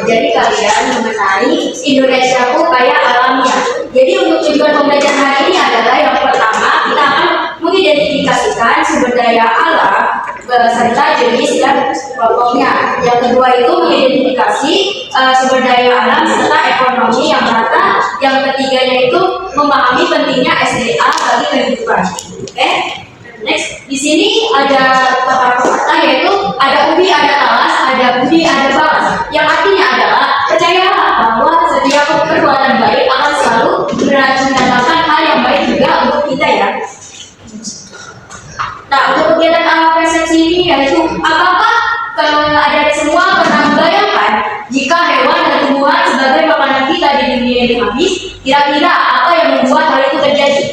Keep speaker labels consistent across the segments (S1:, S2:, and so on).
S1: mengajari kalian mengenai Indonesiaku kaya alamnya. Jadi untuk tujuan pembelajaran hari ini adalah yang pertama kita akan mengidentifikasikan sumber daya alam serta jenis dan kelompoknya. Yang kedua itu mengidentifikasi sumber daya alam serta ekonomi yang merata. Yang ketiganya itu memahami pentingnya SDA bagi kehidupan. Oke. Next, di sini ada beberapa kata yaitu ada ubi, ada talas, ada budi, ada balas. Yang artinya adalah percayalah bahwa setiap perbuatan baik akan selalu mendatangkan hal yang baik juga untuk kita ya. Nah, untuk kegiatan awal persepsi ini yaitu apakah ada semua pernah membayangkan jika hewan dan tumbuhan sebagai makanan kita di dunia ini habis, kira-kira apa yang membuat hal itu terjadi?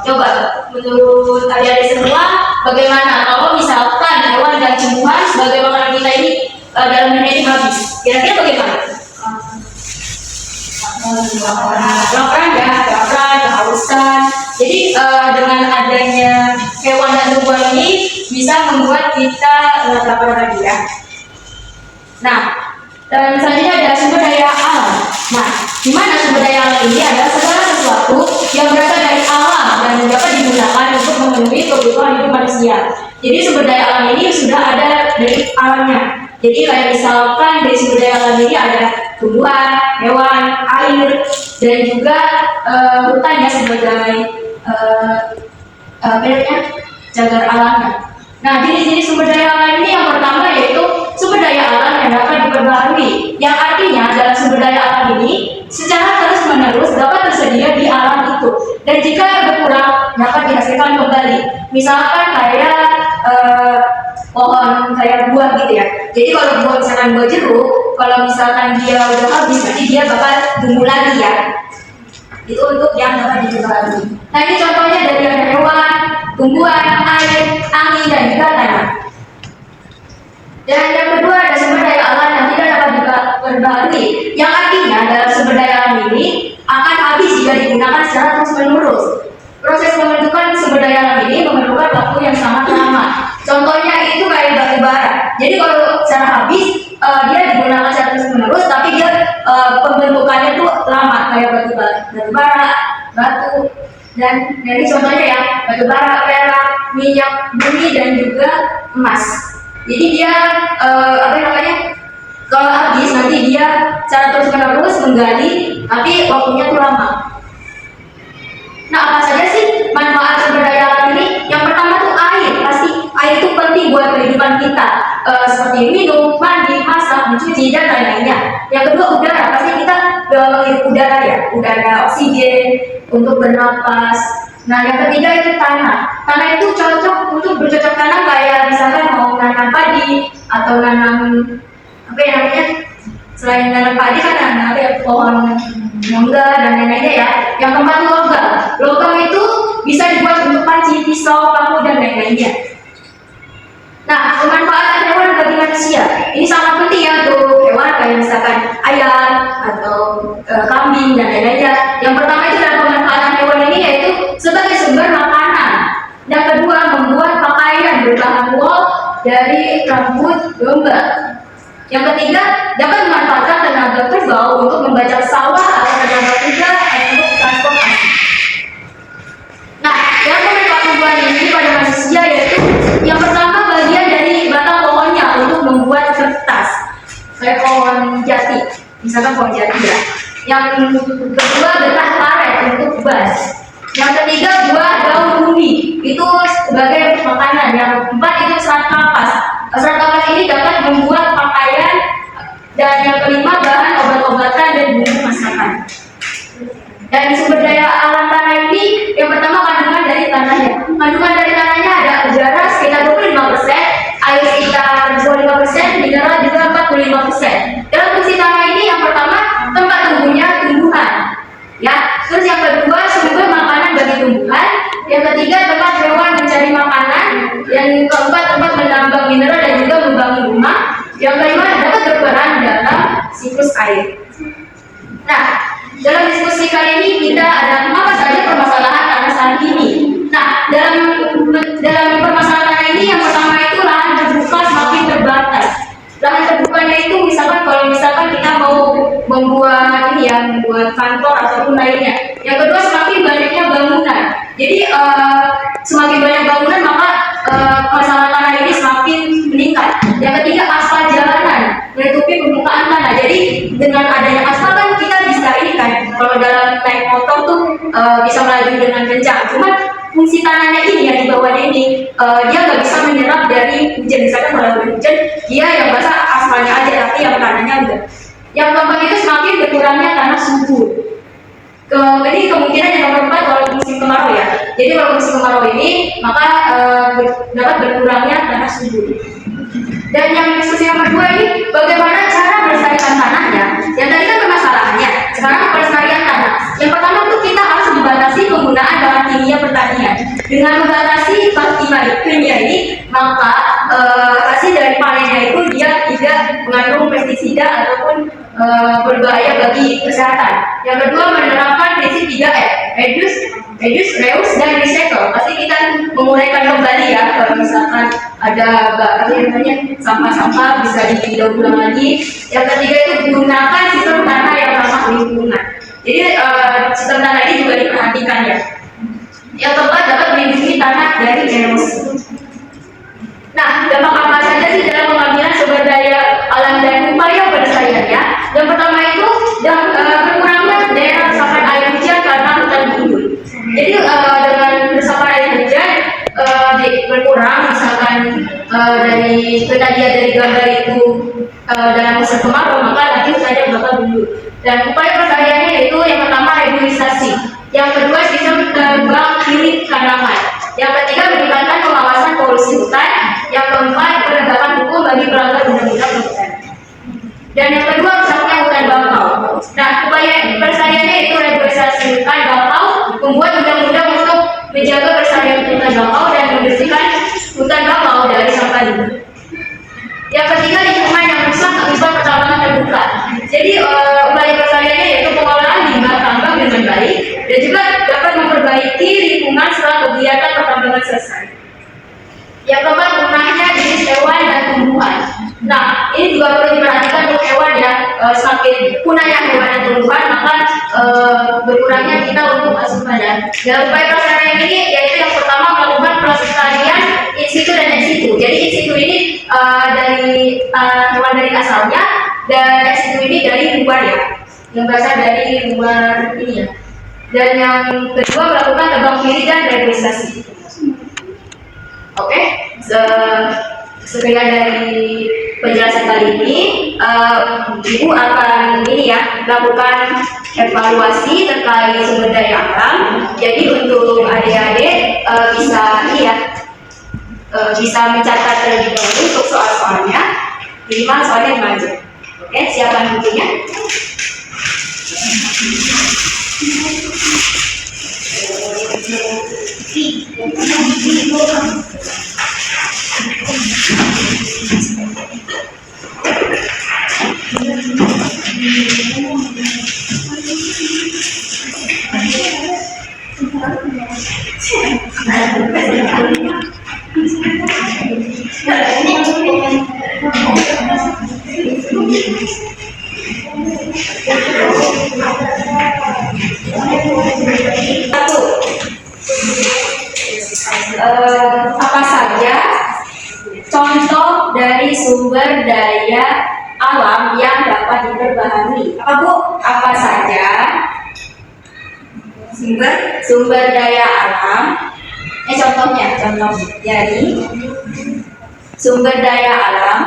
S1: Coba menurut adik-adik semua bagaimana kalau misalkan hewan dan tumbuhan sebagai makanan kita ini dalam dunia ini habis, kira-kira bagaimana? Kelaparan ya, kelaparan, kehausan. Jadi dengan adanya hewan dan tumbuhan ini bisa membuat kita lapar lagi ya. Nah, dan selanjutnya ada sumber daya alam. Nah, di mana sumber daya alam ini adalah segala sesuatu yang berasal dari alam dan dapat digunakan untuk memenuhi kebutuhan hidup manusia. Jadi sumber daya alam ini sudah ada dari alamnya. Jadi kayak misalkan dari sumber daya alam ini ada tumbuhan, hewan, air, dan juga hutan ya sebagai jagar alamnya. Nah, jenis-jenis sumber daya alam ini yang pertama yaitu sumber daya alam yang dapat diperbarui, yang artinya dalam sumber daya alam ini secara terus-menerus dapat tersedia di alam itu, dan jika berkurang dapat dihasilkan kembali. Misalkan kayak pohon kayak buah gitu ya. Jadi kalau buah misalkan buah jeruk, kalau misalkan dia udah habis nanti dia bakal tumbuh lagi ya. Itu untuk yang dapat diperbarui. Nah, ini contohnya dari ada hewan, tumbuhan, air, angin, dan juga tanah. Dan yang kedua ada sumber daya alam yang tidak dapat diperbarui, yang artinya dalam sumber daya alam ini akan habis jika digunakan secara terus-menerus. Proses pembentukan sumber daya alam ini memerlukan waktu yang sangat lama. Contohnya itu kayak batu bara. Jadi kalau secara habis dia digunakan secara terus-menerus, tapi dia pembentukannya itu lama kayak batu bara, batu. Dan dari contohnya ya batu bara, perak, minyak bumi, dan juga emas. Jadi dia kalau habis nanti dia secara terus-menerus menggali, tapi waktunya itu lama. Nah, apa saja sih manfaat sumber daya alam ini? Yang pertama tuh air. Pasti air itu penting buat kehidupan kita, seperti minum, mandi, masak, mencuci, dan lain-lainnya. Yang kedua udara. Pasti kita menghirup udara ya, udara oksigen untuk bernapas. Nah, yang ketiga itu tanah. Tanah itu cocok untuk bercocok tanam, kayak misalkan mau nanam padi atau nanam selain nanam padi kan nanam pohon mangga dan lain-lainnya ya. Yang keempat logam. Logam itu bisa dibuat untuk panci, pisau, paku, dan lain-lainnya. Nah, pemanfaatan hewan bagi manusia ini sangat penting ya untuk hewan kayak misalkan ayam atau kambing dan lain-lainnya. Yang pertama itu adalah pemanfaatan hewan ini yaitu sebagai sumber makanan. Yang kedua membuat pakaian berbahan wool dari rambut domba. Yang ketiga dapat memanfaatkan tenaga kerbau untuk membajak sawah atau tenaga kuda untuk transportasi. Nah, yang bermanfaat tumbuhan ini pada manusia yaitu yang pertama bagian dari batang pohonnya untuk membuat kertas kayak pohon jati, misalkan pohon jati ya. Yang kedua getah karet untuk bas. Yang ketiga buah daun ubi itu sebagai makanan. Yang keempat itu serat kapas. Serat kapas ini dapat membuat pakaian. Dan yang kelima bahan obat-obatan dan bumbu masakan. Dan sumber daya alam tanah ini yang pertama kandungan dari tanahnya. Kandungan dari tanahnya ada udara sekitar 25%, air sekitar 25%, mineral juga 45%. Dalam fungsi tanah ini yang pertama tempat tumbuhnya tumbuhan. Ya, terus yang kedua sumber makanan bagi tumbuhan, yang ketiga tempat hewan mencari makanan, yang keempat tempat menambang mineral dan juga membangun rumah, yang kelima dapat berperan dalam siklus air. Nah, dalam diskusi kali ini kita ada apa saja permasalahan tanah saat ini. Nah, dalam permasalahan tanah ini yang pertama itu lahan terbuka semakin terbatas. Lahan terbukanya itu misalkan kalau kita mau membuat ini ya, membuat kantor ataupun lainnya. Yang kedua, semakin banyaknya bangunan. Jadi semakin banyak bangunan maka masalah tanah ini semakin meningkat. Yang ketiga, aspal jalanan menutupi permukaan tanah. Jadi dengan adanya aspal kan kita bisa ini kan, kalau dalam naik motor tuh bisa melaju dengan kencang. Cuman fungsi tanahnya ini yang di bawahnya ini dia nggak bisa menyerap dari hujan. Misalkan kalau hujan dia yang basah aspalnya aja, tapi yang tanahnya enggak. Yang keempat itu semakin berkurangnya tanah subur. Jadi kemungkinan yang nomor 4 kalau musim kemarau ya. Jadi kalau musim kemarau ini maka dapat berkurangnya tanah subur. Dan yang diskusi nomor 2 ini bagaimana cara melestarikan tanahnya. Yang tadi kan permasalahannya. Sekarang pelestarian tanah. Yang pertama itu kita harus membatasi penggunaan bahan kimia pertanian. Dengan membatasi bahan kimia ini maka hasil dari panennya itu dia tidak mengandung pestisida ataupun berbahaya bagi kesehatan. Yang kedua, menerapkan prinsip 3R, reduce, reuse, dan recycle. Pasti kita menguraikan kembali ya, kalau misalkan ada sampah-sampah bisa didaur ulang lagi. Yang ketiga itu gunakan sistem tanah yang ramah lingkungan. Jadi sistem tanah ini juga diperhatikan ya. Yang keempat, dapat melindungi tanah dari erosi. Nah, dampak apa saja sih dalam pengambilan sumber daya alam dan upaya pelestariannya? Yang pertama itu berkurangnya daerah resapan air hujan karena hutan gundul. Jadi dengan resapan air hujan berkurang, misalkan dari gambar itu dalam musim kemarau, maka nanti hutannya bakal gundul. Dan upaya pelestariannya yaitu yang pertama reboisasi, yang kedua sistem terbang milik tanaman, yang ketiga meningkatkan pengawasan polusi hutan, yang keempat penegakan hukum bagi pelanggar undang-undang hutan. Dan yang kedua rusaknya hutan bakau. Nah, upaya pelestariannya itu reboisasi hutan bakau, membuat undang-undang untuk menjaga pelestarian hutan bakau dan membersihkan hutan bakau dari sampah limbah. Yang ketiga, lingkungan yang rusak akibat pertambangan terbuka. Jadi upaya pelestariannya yaitu pengolahan limbah tambang dengan baik dan juga dapat memperbaiki lingkungan setelah kegiatan pertambangan selesai. Yang keempat, gunanya jenis hewan dan tumbuhan. Nah, ini juga perlu diperhatikan untuk hewan ya. Semakin punahnya hewan dan tumbuhan, maka berkurangnya kita untuk asupan ya. Dan upaya pelestarian ini yaitu yang pertama melakukan pelestarian in situ dan ex situ. Jadi in situ ini dari hewan dari asalnya, dan ex situ ini dari luar ya, yang berasal dari luar ini ya. Dan yang kedua melakukan tebang pilih dan reboisasi. Oke, sekian dari penjelasan kali ini. Ibu akan ini ya, melakukan evaluasi terkait sumber daya alam. Jadi untuk adik-adik bisa ini ya, bisa mencatat terlebih dahulu untuk soal-soalnya. Minimal soalnya 5 aja. Oke, siapkan bukunya. Apa saja contoh dari sumber daya alam yang dapat diperbaharui? Apa Bu? Apa saja sumber daya alam? Contoh dari sumber daya alam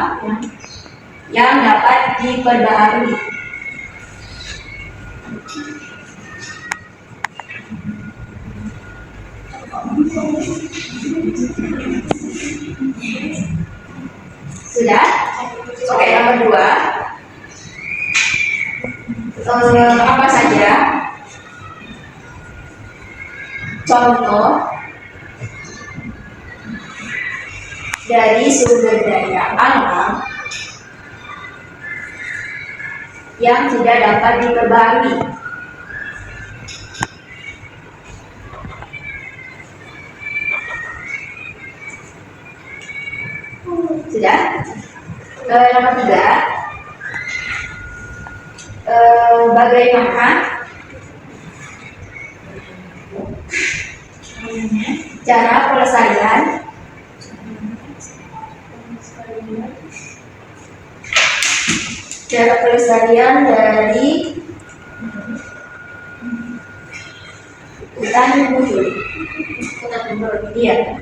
S1: yang dapat diperbaharui. Sudah? Oke, yang kedua, apa saja contoh dari sumber daya alam yang tidak dapat diperbaharui? Sudah? Nomor 3, bagaimana cara pelestarian dari hutan gundul. Iya.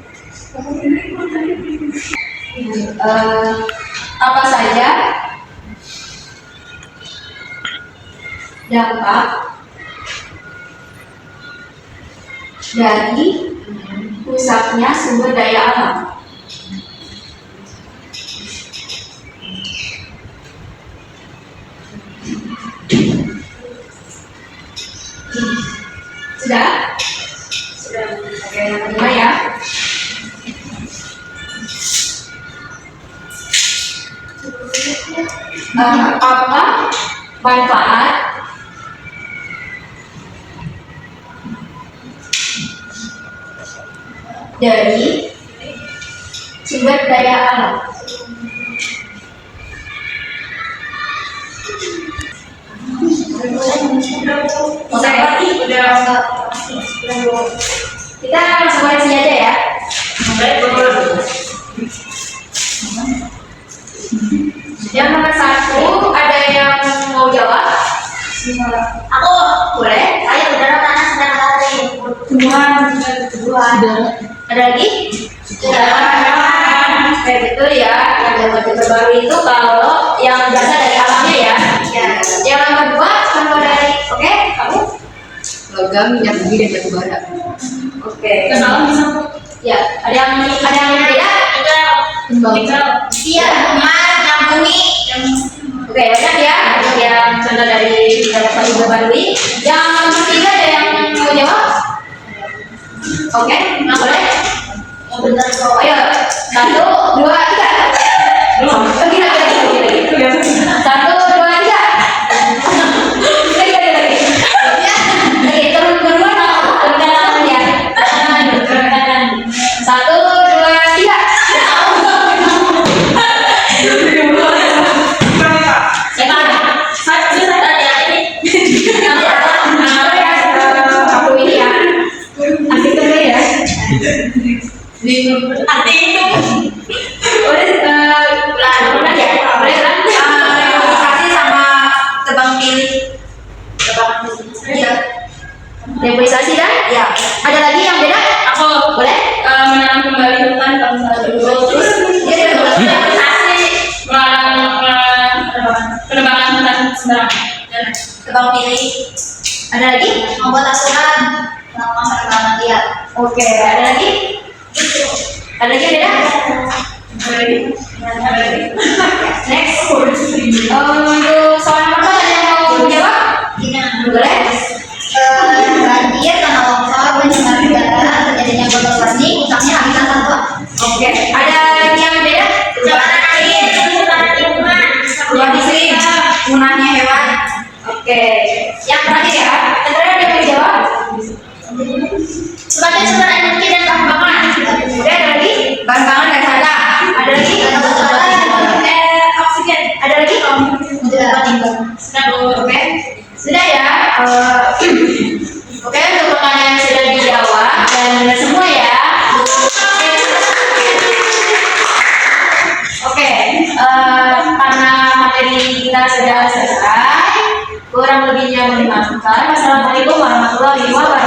S1: Apa saja dampak dari rusaknya sumber daya alam? Sudah? Sudah. Oke, yang kedua ya. Apa manfaat dari sumber daya alam? Kita langsung koreksi aja ya. Yang nomor 1, ada yang mau jawab?
S2: Aku
S1: Boleh?
S2: saya udara tanah sedang lari.
S1: Dua. Ada lagi? Kayak betul ya. Yang dapat terbaru itu kalau yang berasal dari alamnya ya. Yang nomor 2 contoh dari, oke, kamu?
S3: Logam, minyak bumi, dan batu bara.
S1: Oke.
S2: Kenapa bisa?
S1: Ya, ada yang beda?
S2: Iya, emas, yang bumi,
S1: Oke, banyak ya untuk yang contoh dari dapat diperbarui. Yang nomor 3 ada yang mau jawab? Oke, nggak boleh?
S2: bentar kok.
S1: Ayo, 1, 2, 3. Lagi. 1, 2, 3. Lagi. Lagi, turun berdua, turun kanan ya. Turun kanan. 1, 2, 3. Aku ini ya. Asik dulu ya.
S2: Arti itu.
S1: Boleh mana ya? Boleh kan?
S2: Imunisasi sama tebang pilih.
S1: Iya. Imunisasi kan?
S2: Ya.
S1: Ada lagi yang beda?
S2: Aku
S1: Boleh?
S2: menanam kembali hutan tahun 2020.
S1: Terus dia ada berapa?
S2: Imunisasi melarang penebangan hutan sembarangan. Tebang pilih.
S1: Ada lagi?
S2: Membuat asuran selama masa kebakaran liar.
S1: Oke, ada lagi? Ada lagi yang beda? Next. Untuk soal nomor 2 ada yang mau jawab? Boleh?
S2: Banjir karena longsor, pencemaran udara, terjadinya global warming, rusaknya habitat satwa.
S1: Oke. Ada lagi yang beda?
S2: Pencemaran air, pencemaran lingkungan,
S1: Luar iklim, punahnya hewan. Oke. Yang terakhir ya. Yang terakhir ada yang mau jawab?
S2: sebagai sumber energi dan bahan pangan.
S1: Udah ada lagi? Bahan pangan dan sadar. Ada lagi?
S2: Oksigen.
S1: Ada lagi?
S2: Sudah
S1: Oke. Sudah ya. Oke, untuk pertanyaan sudah dijawab dan benar semua ya. Oke, karena materi kita sudah selesai, kurang lebihnya mohon dimaafkan. Wassalamualaikum warahmatullahi wabarakatuh.